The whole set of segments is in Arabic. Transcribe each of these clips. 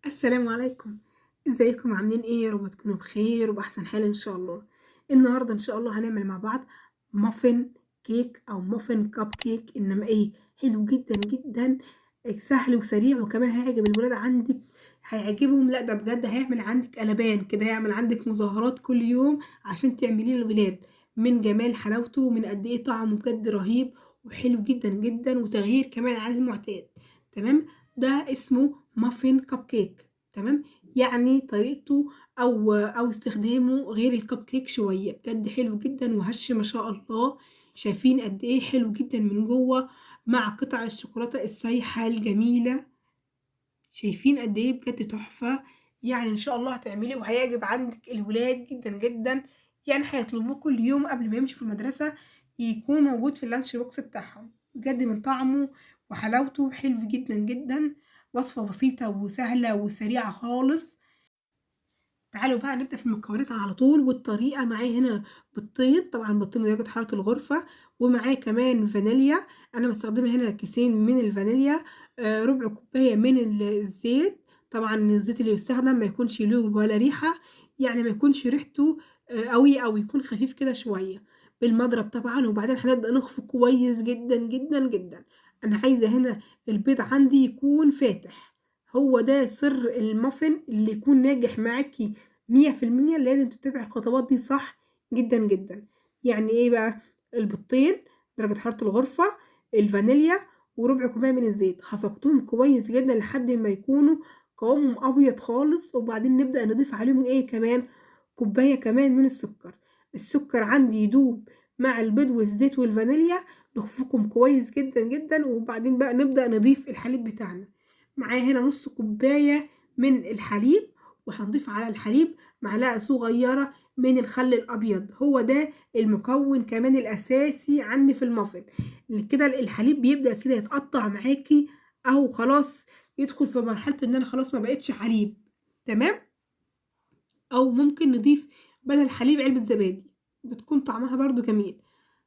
السلام عليكم. ازيكم عاملين ايه؟ يا رب تكونوا بخير وبأحسن حال ان شاء الله. النهارده ان شاء الله هنعمل مع بعض مافن كيك او مافن كب كيك، انما ايه، حلو جدا جدا، سهل وسريع، وكمان هيعجب الولاد عندك، هيعجبهم. لا ده بجد هيعمل عندك قلبان كده، هيعمل عندك مظاهرات كل يوم عشان تعمليه للولاد، من جمال حلاوته ومن قد ايه طعمه بجد رهيب وحلو جدا جدا، وتغيير كمان عن المعتاد. تمام. ده اسمه مافين كب كيك. تمام. يعني طريقته او استخدامه غير الكب كيك شويه، بجد حلو جدا وهش ما شاء الله. شايفين قد ايه حلو جدا من جوه، مع قطع الشوكولاته السايحه الجميله. شايفين قد ايه بجد تحفه. يعني ان شاء الله هتعملي وهيعجب عندك الولاد جدا جدا. يعني هيطلبوه كل يوم قبل ما يمشوا في المدرسه، يكون موجود في اللانش بوكس بتاعهم. بجد من طعمه وحلاوته حلو جدا جدا. وصفه بسيطه وسهله وسريعه خالص. تعالوا بقى نبدأ في المكونات على طول. والطريقة معايا هنا بيضتين، طبعا بيضتين درجة حرارة الغرفة، ومعايا كمان فانيليا. أنا مستخدمة هنا كيسين من الفانيليا، ربع كوباية من الزيت. طبعا الزيت اللي يستخدم ما يكونش له ولا ريحة، يعني ما يكونش ريحته قوي، أو يكون خفيف كده شوية. بالمضرب طبعا، وبعدين هنبدأ نخفق كويس جدا جدا جدا. أنا عايزة هنا البيض عندي يكون فاتح. هو ده سر المافن اللي يكون ناجح معاكي 100%. لازم تتبعي الخطوات دي صح جدا جدا. يعني ايه بقى؟ البيضتين، درجة حرارة الغرفة، الفانيليا، وربع كوباية من الزيت. خفقتهم كويس جدا لحد ما يكونوا قوامهم ابيض خالص، وبعدين نبدأ نضيف عليهم ايه كمان؟ كوباية كمان من السكر. السكر عندي يدوب مع البيض والزيت والفانيليا، نخفقهم كويس جدا جدا، وبعدين بقى نبدأ نضيف الحليب بتاعنا. معايا هنا نص كوباية من الحليب، وهنضيف على الحليب معلقة صغيرة من الخل الأبيض. هو ده المكون كمان الأساسي عندي في المافن. كده الحليب بيبدأ كده يتقطع معاكي، أو خلاص يدخل في مرحلة إن أنا خلاص ما بقتش حليب. تمام. أو ممكن نضيف بدل الحليب علبة زبادي، بتكون طعمها برضو جميل.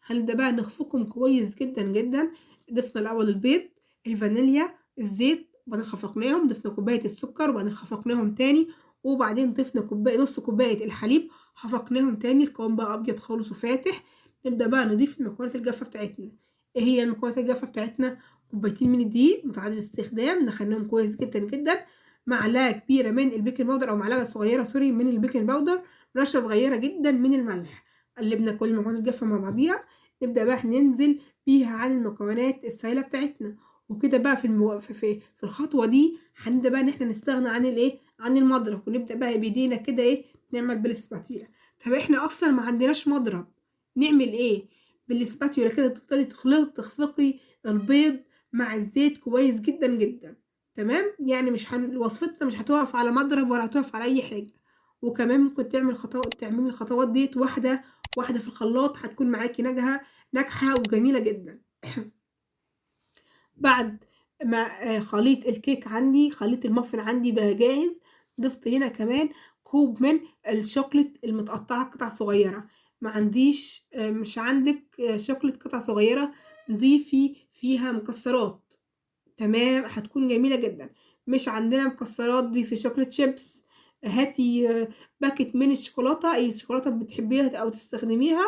هنبدأ بقى نخفقهم كويس جدا جدا. ضفنا الأول البيض، الفانيليا، الزيت، وبعدين خفقناهم. ضفنا كوباية السكر وبعدين خفقناهم تاني، وبعدين ضفنا نص كوباية الحليب، خفقناهم تاني. القوام بقى أبيض خالص وفاتح. نبدأ بقى نضيف المكونات الجافة بتاعتنا. ايه هي المكونات الجافة بتاعتنا؟ كوبايتين من الدقيق متعدد الاستخدام، نخليهم كويس جدا جدا. معلقة كبيرة من البيكنج باودر، أو معلقة صغيرة سوري من البيكنج باودر. رشة صغيرة جدا من الملح. قلبنا كل المكونات الجافة مع بعضيها. نبدأ بقى ننزل بيها على المكونات السائلة بتاعتنا. وكده بقى في الخطوة دي هنبدأ بقى إن احنا نستغنى عن الإيه؟ عن المضرب، ونبدأ بقى بإيدينا كده إيه؟ نعمل بالسباتيولا. طب احنا أصلا ما عندناش مضرب، نعمل إيه؟ بالسباتيولا كده تفضلي تخفقي البيض مع الزيت كويس جدا جدا. تمام. يعني وصفتنا مش هتقف على مضرب ولا هتقف على اي حاجه. وكمان ممكن تعملي الخطوات ديت واحده واحده في الخلاط، هتكون معاكي ناجحه وجميله جدا. بعد ما خليط الكيك عندي، خليط المافن عندي بقى جاهز. ضفت هنا كمان كوب من الشوكليت المتقطعه قطع صغيره. ما عنديش مش عندك شوكليت قطع صغيره، ضيفي فيها مكسرات. تمام، هتكون جميلة جدا. مش عندنا مكسرات، دي في شوكولات شيبس. هاتي باكت من الشوكولاتة، اي شوكولاتة بتحبيها او تستخدميها.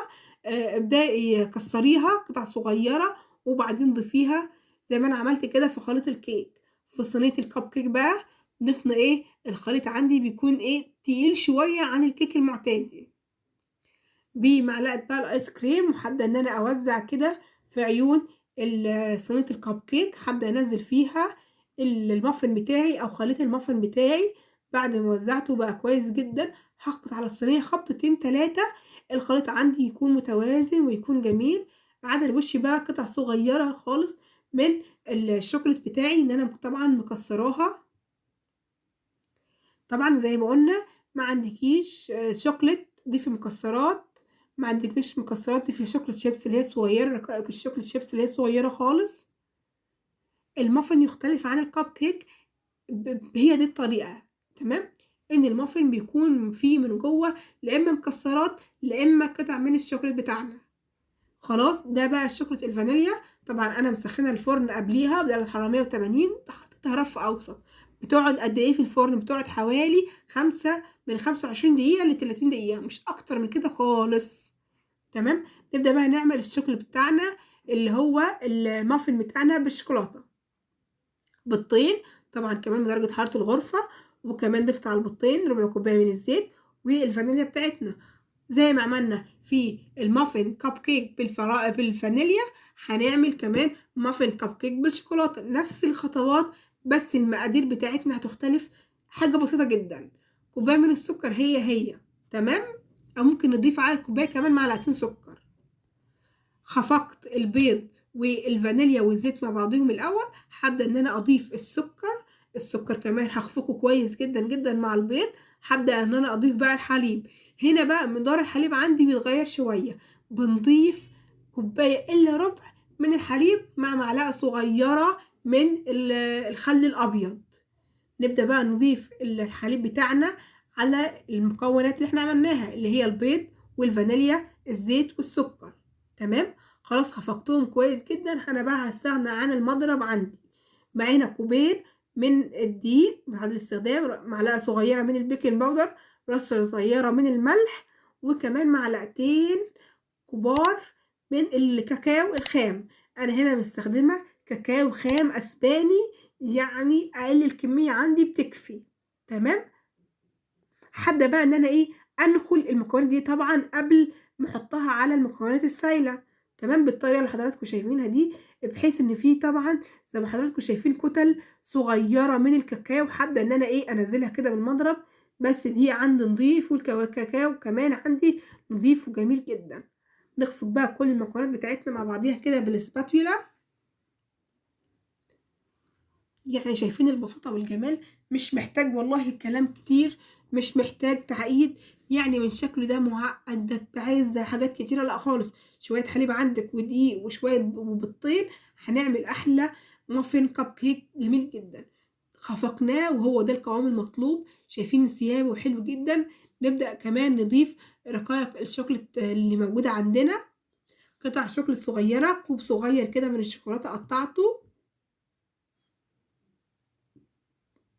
ابدأي كسريها قطع صغيرة، وبعدين ضيفيها زي ما انا عملت كده في خليط الكيك. في صينية الكب كيك بقى ضفنا ايه؟ الخليط عندي بيكون ايه؟ تقيل شوية عن الكيك المعتاد. بمعلقة بقى الايس كريم، وهبدأ ان انا اوزع كده في عيون صينية الكب كيك. هبدأ انزل فيها المافن بتاعي او خليط المافن بتاعي. بعد ما وزعته بقى كويس جدا، هخبط على الصينية خبطتين تلاتة. الخليط عندي يكون متوازن ويكون جميل. على الوش بقى قطع صغيرة خالص من الشوكولات بتاعي، ان انا طبعا مكسراها. طبعا زي ما قلنا، ما عندكيش شوكولات ضيفي مكسرات، ما عندكيش مكسرات ضيفي شوكولات شيبس اللي هي صغيره، الشوكولات شيبس اللي هي صغيره خالص. المافن يختلف عن الكب كيك، هي دي الطريقه. تمام. ان المافن بيكون فيه من جوه لا اما مكسرات لا اما قطع من الشوكولات بتاعنا. خلاص، ده بقى الشوكولات الفانيليا. طبعا انا مسخنه الفرن قبليها بدرجه حراره 180، حطيتها رف اوسط. بتقعد قد ايه في الفرن؟ بتقعد حوالي من 25 دقيقة ل30 دقيقة، مش اكتر من كده خالص. تمام. نبدأ بقى نعمل الشوكولاتة بتاعنا اللي هو المافن بتاعنا بالشوكولاتة. بيضتين طبعا كمان بدرجة حرارة الغرفة، وكمان ضفت على البيضتين ربع كوباية من الزيت، والفانيليا بتاعتنا زي ما عملنا في المافن كب كيك بالفانيليا، هنعمل كمان مافن كب كيك بالشوكولاتة، نفس الخطوات، بس المقادير بتاعتنا هتختلف حاجة بسيطة جدا. كوباية من السكر هي تمام، او ممكن نضيف على الكوباية كمان معلقتين سكر. خفقت البيض والفانيليا والزيت مع بعضهم الاول، هبدا ان انا اضيف السكر كمان هخفقه كويس جدا جدا مع البيض. هبدا ان انا اضيف بقى الحليب. هنا بقى مقدار الحليب عندي بيتغير شويه، بنضيف كوبايه الا ربع من الحليب مع معلقه صغيره من الخل الابيض. نبدا بقى نضيف الحليب بتاعنا على المكونات اللي احنا عملناها، اللي هي البيض والفانيليا الزيت والسكر. تمام. خلاص خفقتهم كويس جدا. انا بقى هستغنى عن المضرب. عندي معانا كوبين من الدقيق بعد الاستخدام، معلقه صغيره من البيكنج باودر، رشه صغيره من الملح، وكمان معلقتين كبار من الكاكاو الخام. انا هنا مستخدمه كاكاو خام اسباني، يعني اقل الكميه عندي بتكفي. تمام. هبدا بقى ان انا انخل المكونات دي طبعا قبل ما احطها على المكونات السايله. تمام، بالطريقه اللي حضراتكم شايفينها دي، بحيث ان في طبعا زي ما حضراتكم شايفين كتل صغيره من الكاكاو. هبدا ان انا انزلها كده بالمضرب، بس دي عندي نضيف، والكاكاو كمان عندي نضيف وجميل جدا. نخفق بقى كل المكونات بتاعتنا مع بعضيها كده بالسباتولا. يعني شايفين البساطة والجمال؟ مش محتاج والله كلام كتير، مش محتاج تعقيد. يعني من شكله ده معقد، ده عايز حاجات كتيرة؟ لا خالص. شوية حليب عندك ودقيق وشوية وبيضتين، هنعمل أحلى مافين كب كيك جميل جدا. خفقناه وهو ده القوام المطلوب. شايفين انسيابه حلو جدا. نبدأ كمان نضيف رقائق الشوكولات اللي موجودة عندنا، قطع شوكولات صغيرة، كوب صغير كده من الشوكولاتة قطعته.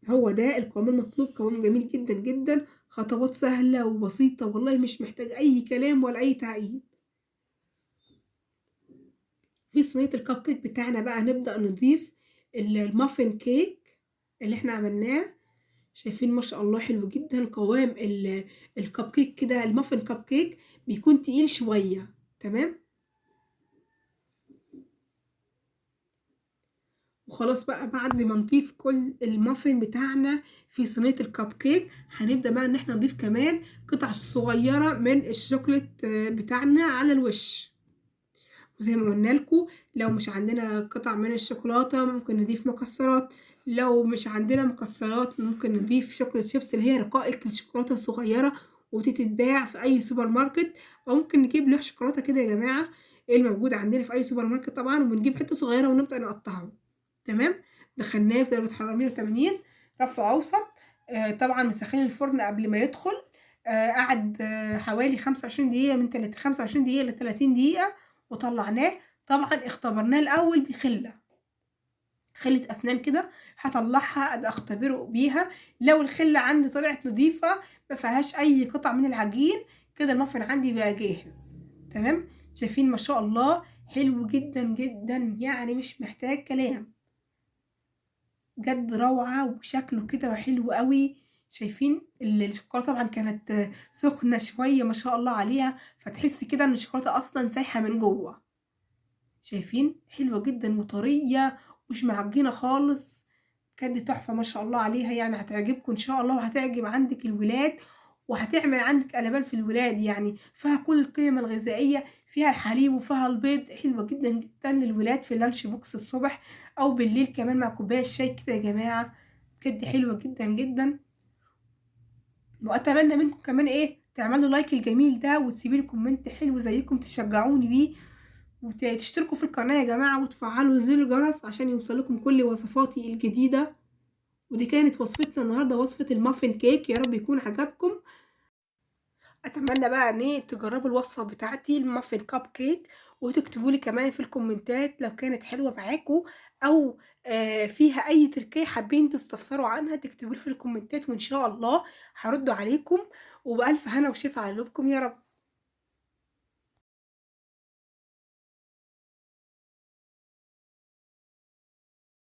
هو ده القوام المطلوب، قوام جميل جدا جدا، خطوات سهلة وبسيطة والله، مش محتاج أي كلام ولا أي تعقيد. في صينية الكب كيك بتاعنا بقى نبدأ نضيف المافن كيك اللي احنا عملناه. شايفين ما شاء الله حلو جدا قوام الكب كيك كده. المافن كب كيك بيكون تقيل شوية. تمام. وخلاص بقى بعد ما نضيف كل المافن بتاعنا في صينية الكب كيك، هنبدأ بقى ان احنا نضيف كمان قطع صغيرة من الشوكولات بتاعنا على الوش. وزي ما قلنا لكم، لو مش عندنا قطع من الشوكولاتة ممكن نضيف مكسرات، لو مش عندنا مكسرات ممكن نضيف شوكولات شيبس اللي هي رقائق الشوكولاتة الصغيرة، وتتتباع في اي سوبر ماركت، او ممكن نجيب لوح شوكولاتة كده يا جماعة الموجود عندنا في اي سوبر ماركت طبعا، ونجيب حتة صغيرة ونبدأ نقطعه. تمام. دخلناه في درجة حرارة 180 رف اوسط. طبعا مسخنين الفرن قبل ما يدخل. قعد حوالي 25 دقيقة، من 25 دقيقة ل 30 دقيقة، وطلعناه. طبعا اختبرناه الاول بخلة اسنان كده، هطلعها اختبره بيها. لو الخلة عندي طلعت نظيفة ما فيهاش اي قطع من العجين، كده المفرن عندي بقى جاهز. تمام. شايفين ما شاء الله حلو جدا جدا، يعني مش محتاج كلام، بجد روعة وشكله كده حلو قوي. شايفين الشوكولاتة طبعا كانت سخنة شوية ما شاء الله عليها، فتحسي كده ان الشوكولاتة اصلا سايحة من جوه. شايفين حلوة جدا وطرية، مش معجنة خالص، بجد تحفة ما شاء الله عليها. يعني هتعجبكم ان شاء الله، وهتعجب عندك الولاد، وهتعمل عندك قلبان في الولاد. يعني فيها كل القيم الغذائية، فيها الحليب وفيها البيض، حلوة جدا جدا للولاد في اللانش بوكس الصبح او بالليل كمان مع كوباية شاي كده يا جماعة، بجد حلوة جدا جدا. واتمنى منكم كمان تعملوا لايك الجميل ده، وتسيبوا لي كومنت حلو زيكم تشجعوني بيه، وتشتركوا في القناة يا جماعة، وتفعلوا زر الجرس عشان يوصلكم كل وصفاتي الجديدة. ودي كانت وصفتنا النهاردة، وصفة المافن كيك، يا رب يكون عجبكم. اتمنى بقى ان تجربوا الوصفة بتاعتي المافن كاب كيك، وتكتبوا لي كمان في الكومنتات لو كانت حلوة معاكم أو فيها أي تركاية حابين تستفسروا عنها تكتبوا لي في الكومنتات وإن شاء الله هارُد عليكم، وبألف هنا وشفا على قلوبكم يا رب.